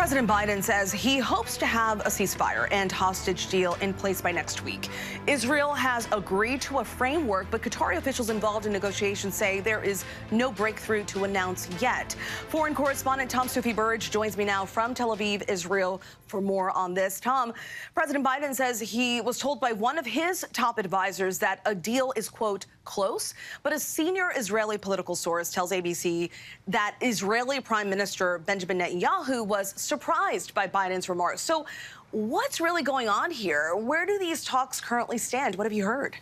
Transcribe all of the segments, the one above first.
President Biden says he hopes to have a ceasefire and hostage deal in place by next week. Israel has agreed to a framework, but Qatari officials involved in negotiations say there is no breakthrough to announce yet. Foreign correspondent Tom Burridge joins me now from Tel Aviv, Israel, for more on this. Tom, President Biden says he was told by one of his top advisors that a deal is, quote, close, but a senior Israeli political source tells ABC that Israeli Prime Minister Benjamin Netanyahu was surprised by Biden's remarks. So what's really going on here? Where do these talks currently stand? What have you heard?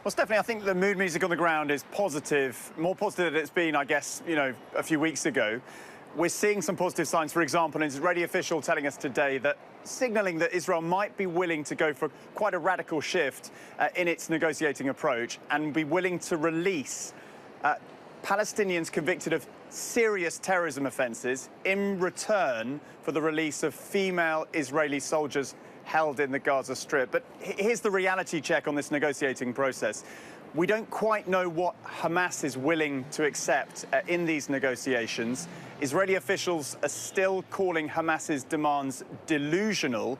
Well, Stephanie, I think the mood music on the ground is positive, more positive than it's been, I guess, a few weeks ago. We're seeing some positive signs. For example, an Israeli official telling us today that signaling that Israel might be willing to go for quite a radical shift in its negotiating approach and be willing to release Palestinians convicted of serious terrorism offences in return for the release of female Israeli soldiers held in the Gaza Strip. But here's the reality check on this negotiating process. We don't quite know what Hamas is willing to accept in these negotiations. Israeli officials are still calling Hamas's demands delusional.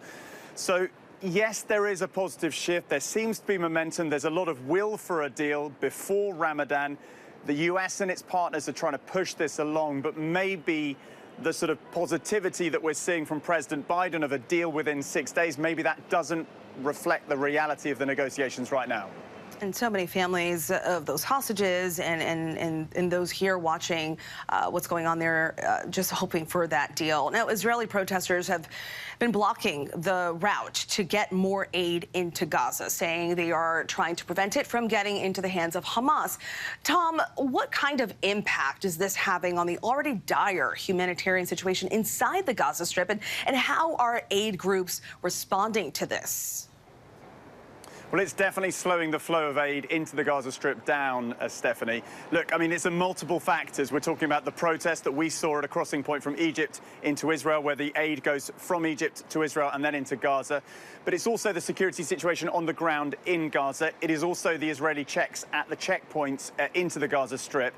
So, yes, there is a positive shift. There seems to be momentum. There's a lot of will for a deal before Ramadan. The US and its partners are trying to push this along, but maybe the sort of positivity that we're seeing from President Biden of a deal within 6 days, maybe that doesn't reflect the reality of the negotiations right now. And so many families of those hostages and those here watching what's going on there, just hoping for that deal. Now, Israeli protesters have been blocking the route to get more aid into Gaza, saying they are trying to prevent it from getting into the hands of Hamas. Tom, what kind of impact is this having on the already dire humanitarian situation inside the Gaza Strip, and how are aid groups responding to this? Well, it's definitely slowing the flow of aid into the Gaza Strip down, Stephanie. Look, I mean, it's a multiple factors. We're talking about the protest that we saw at a crossing point from Egypt into Israel, where the aid goes from Egypt to Israel and then into Gaza. But it's also the security situation on the ground in Gaza. It is also the Israeli checks at the checkpoints into the Gaza Strip.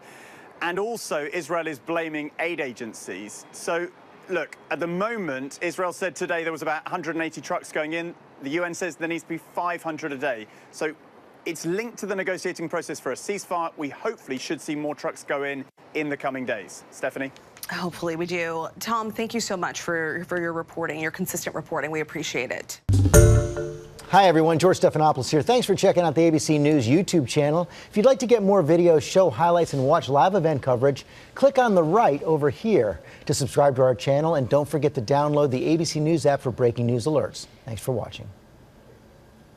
And also, Israel is blaming aid agencies. So, look, at the moment, Israel said today there was about 180 trucks going in. The UN says there needs to be 500 a day. So it's linked to the negotiating process for a ceasefire. We hopefully should see more trucks go in the coming days. Stephanie? Hopefully we do. Tom, thank you so much for your reporting, your consistent reporting. We appreciate it. Hi, everyone. George Stephanopoulos here. Thanks for checking out the ABC News YouTube channel. If you'd like to get more videos, show highlights, and watch live event coverage, click on the right over here to subscribe to our channel. And don't forget to download the ABC News app for breaking news alerts. Thanks for watching.